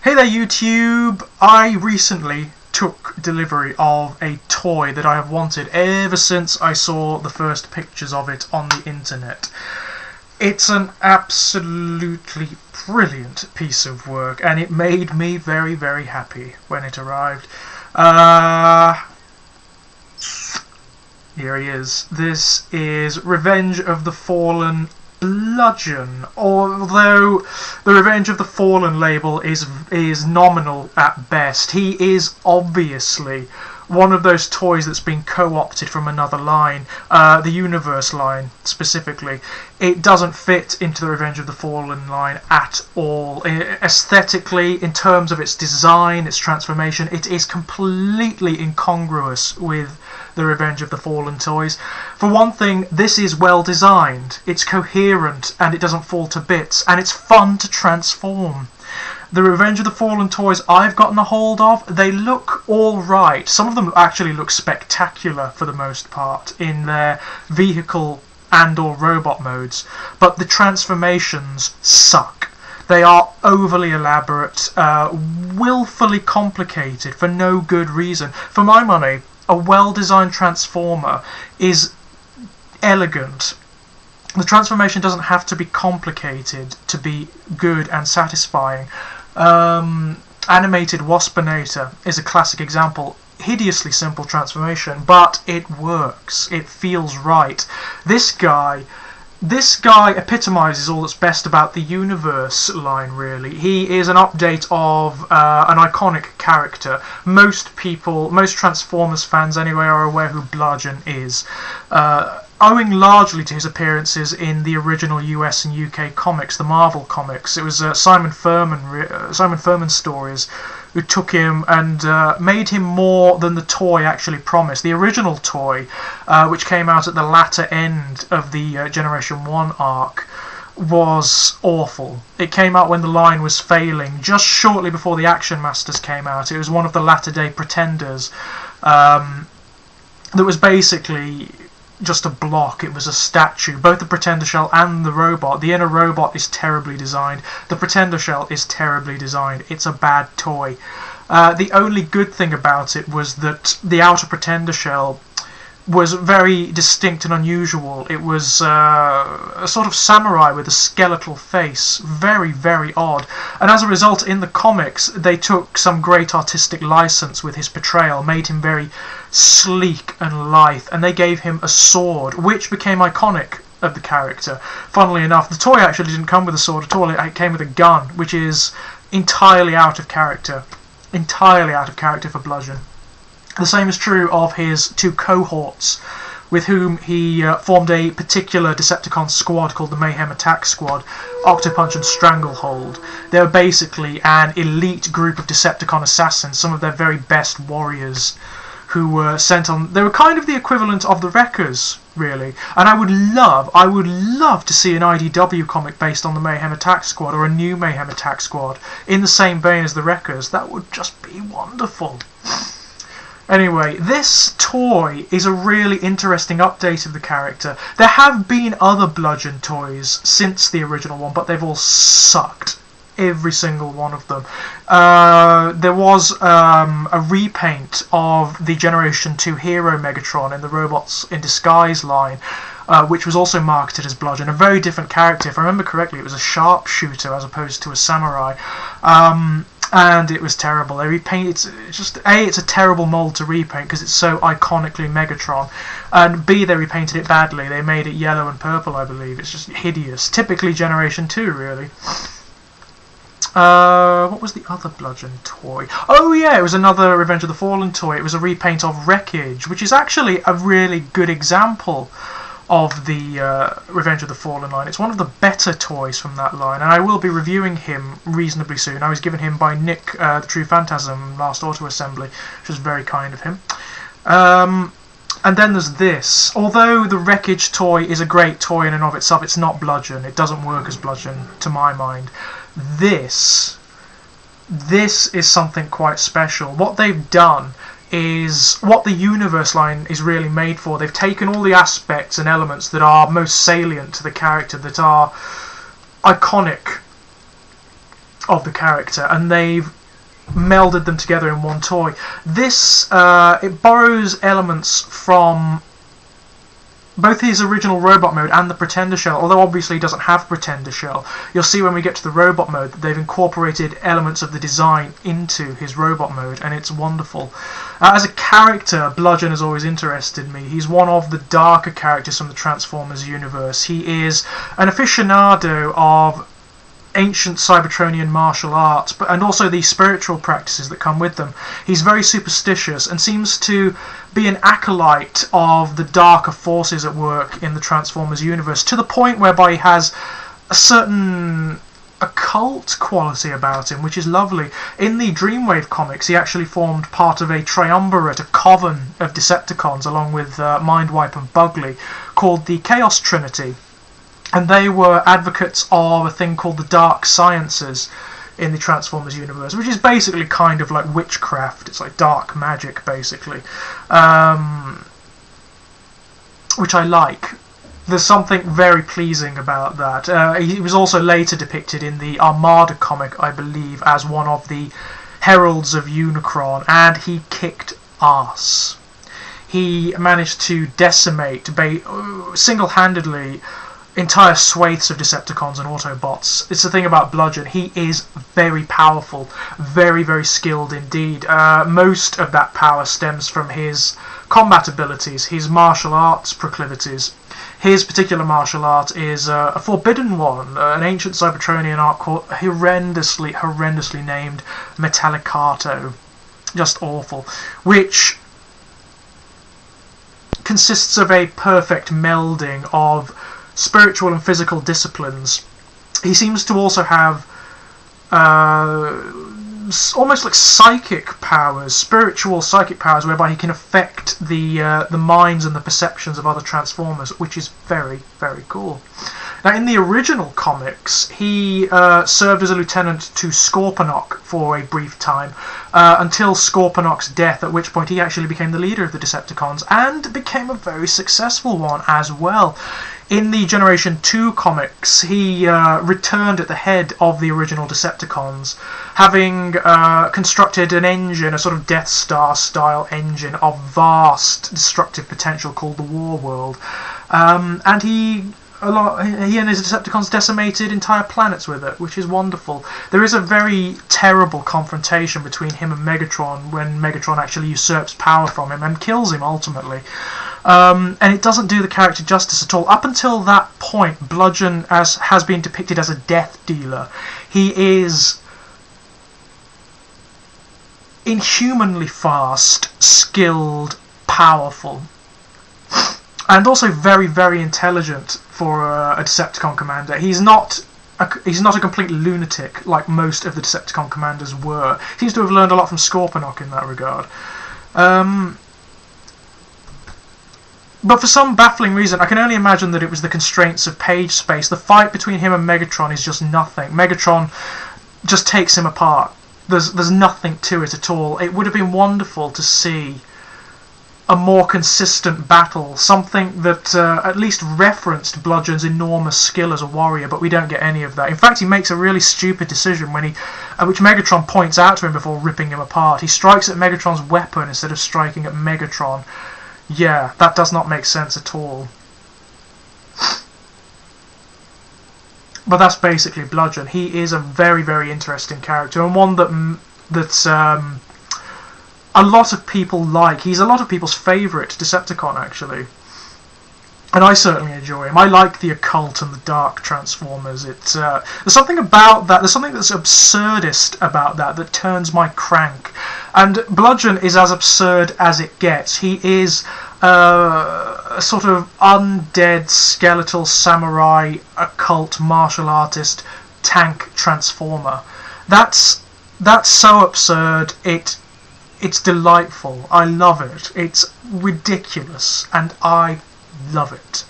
Hey there YouTube! I recently took delivery of a toy that I have wanted ever since I saw the first pictures of it on the internet. It's an absolutely brilliant piece of work and it made me very, very happy when it arrived. Here he is. This is Revenge of the Fallen Bludgeon, although the Revenge of the Fallen label is nominal at best. He is obviously one of those toys that's been co-opted from another line, the Universe line specifically. It doesn't fit into the Revenge of the Fallen line at all. Aesthetically, in terms of its design, its transformation, it is completely incongruous with the Revenge of the Fallen toys. For one thing, this is well designed, it's coherent, and it doesn't fall to bits, and it's fun to transform. The Revenge of the Fallen toys I've gotten a hold of, they look alright. Some of them actually look spectacular for the most part in their vehicle and or robot modes, but the transformations suck. They are overly elaborate, willfully complicated for no good reason. For my money, a well-designed transformer is elegant. The transformation doesn't have to be complicated to be good and satisfying. Animated Waspinator is a classic example. Hideously simple transformation, but it works. It feels right. This guy epitomizes all that's best about the Universe line, really. He is an update of an iconic character. Most Transformers fans anyway are aware who Bludgeon is. Owing largely to his appearances in the original US and UK comics, the Marvel comics. It was Simon Furman's stories who took him and made him more than the toy actually promised. The original toy, which came out at the latter end of the Generation 1 arc, was awful. It came out when the line was failing, just shortly before the Action Masters came out. It was one of the latter-day pretenders that was basically just a block. It was a statue. Both the Pretender shell and the robot. The inner robot is terribly designed. The Pretender shell is terribly designed. It's a bad toy. The only good thing about it was that the outer Pretender shell was very distinct and unusual. It was a sort of samurai with a skeletal face. Very, very odd. And as a result, in the comics, they took some great artistic license with his portrayal, made him very sleek and lithe, and they gave him a sword, which became iconic of the character. Funnily enough, the toy actually didn't come with a sword at all. It came with a gun, which is entirely out of character. Entirely out of character for Bludgeon. The same is true of his two cohorts, with whom he formed a particular Decepticon squad called the Mayhem Attack Squad, Octopunch and Stranglehold. They were basically an elite group of Decepticon assassins, some of their very best warriors, who were sent on. They were kind of the equivalent of the Wreckers, really. And I would love to see an IDW comic based on the Mayhem Attack Squad, or a new Mayhem Attack Squad, in the same vein as the Wreckers. That would just be wonderful. Anyway, this toy is a really interesting update of the character. There have been other Bludgeon toys since the original one, but they've all sucked. Every single one of them. There was a repaint of the Generation 2 Hero Megatron in the Robots in Disguise line, which was also marketed as Bludgeon. A very different character. If I remember correctly, it was a sharpshooter as opposed to a samurai. And it was terrible. They repainted. It's a terrible mold to repaint because it's so iconically Megatron, and B, they repainted it badly. They made it yellow and purple, I believe. It's just hideous. Typically Generation 2, really. What was the other Bludgeon toy? Oh yeah, it was another Revenge of the Fallen toy. It was a repaint of Wreckage, which is actually a really good example of the Revenge of the Fallen line. It's one of the better toys from that line, and I will be reviewing him reasonably soon. I was given him by Nick, the True Phantasm, last Auto Assembly, which was very kind of him. And then there's this. Although the Wreckage toy is a great toy in and of itself, it's not Bludgeon. It doesn't work as Bludgeon, to my mind. This is something quite special. What they've done is what the Universe line is really made for. They've taken all the aspects and elements that are most salient to the character, that are iconic of the character, and they've melded them together in one toy. This it borrows elements from both his original robot mode and the Pretender shell, although obviously he doesn't have Pretender shell. You'll see when we get to the robot mode that they've incorporated elements of the design into his robot mode, and it's wonderful. As a character, Bludgeon has always interested me. He's one of the darker characters from the Transformers universe. He is an aficionado of ancient Cybertronian martial arts, and also the spiritual practices that come with them. He's very superstitious and seems to be an acolyte of the darker forces at work in the Transformers universe, to the point whereby he has a certain occult quality about him, which is lovely. In the Dreamwave comics, he actually formed part of a triumvirate, a coven of Decepticons, along with Mindwipe and Bugley, called the Chaos Trinity. And they were advocates of a thing called the Dark Sciences in the Transformers universe, which is basically kind of like witchcraft. It's like dark magic, basically, which I like. There's something very pleasing about that. He was also later depicted in the Armada comic, I believe, as one of the heralds of Unicron, and he kicked ass. He managed to decimate single-handedly entire swathes of Decepticons and Autobots. It's the thing about Bludgeon. He is very powerful, very, very skilled indeed. Most of that power stems from his combat abilities, his martial arts proclivities. His particular martial art is a forbidden one, an ancient Cybertronian art called horrendously named Metallicato. Just awful. Which consists of a perfect melding of spiritual and physical disciplines. He seems to also have almost like psychic powers, spiritual psychic powers, whereby he can affect the minds and the perceptions of other Transformers, which is very, very cool. Now, in the original comics, he served as a lieutenant to Scorponok for a brief time, until Scorponok's death, at which point he actually became the leader of the Decepticons, and became a very successful one as well. In the Generation 2 comics, he returned at the head of the original Decepticons, having constructed an engine, a sort of Death Star-style engine of vast destructive potential called the War World. And he and his Decepticons decimated entire planets with it, which is wonderful. There is a very terrible confrontation between him and Megatron when Megatron actually usurps power from him and kills him ultimately. And it doesn't do the character justice at all. Up until that point, Bludgeon has been depicted as a death dealer. He is inhumanly fast, skilled, powerful, and also very, very intelligent for a Decepticon commander. He's not a complete lunatic like most of the Decepticon commanders were. He seems to have learned a lot from Scorponok in that regard. But for some baffling reason, I can only imagine that it was the constraints of page space. The fight between him and Megatron is just nothing. Megatron just takes him apart. There's nothing to it at all. It would have been wonderful to see a more consistent battle, something that at least referenced Bludgeon's enormous skill as a warrior, but we don't get any of that. In fact, he makes a really stupid decision when which Megatron points out to him before ripping him apart. He strikes at Megatron's weapon instead of striking at Megatron. Yeah, that does not make sense at all. But that's basically Bludgeon. He is a very, very interesting character, and one that's a lot of people like. He's a lot of people's favourite Decepticon, actually. And I certainly enjoy him. I like the occult and the dark Transformers. There's something about that. There's something that's absurdist about that turns my crank. And Bludgeon is as absurd as it gets. He is a sort of undead skeletal samurai occult martial artist tank transformer. That's so absurd. It's delightful. I love it. It's ridiculous, and I love it.